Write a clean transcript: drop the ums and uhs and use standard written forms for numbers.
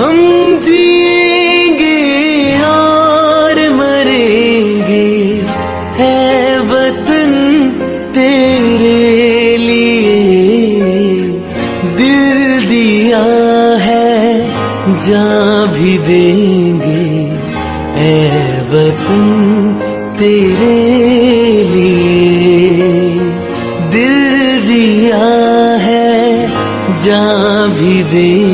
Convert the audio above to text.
हम जिएंगे और मरेंगे, है वतन तेरे लिए। दिल दिया है जान भी देंगे, है वतन तेरे लिए। दिल दिया है जान भी देंगे,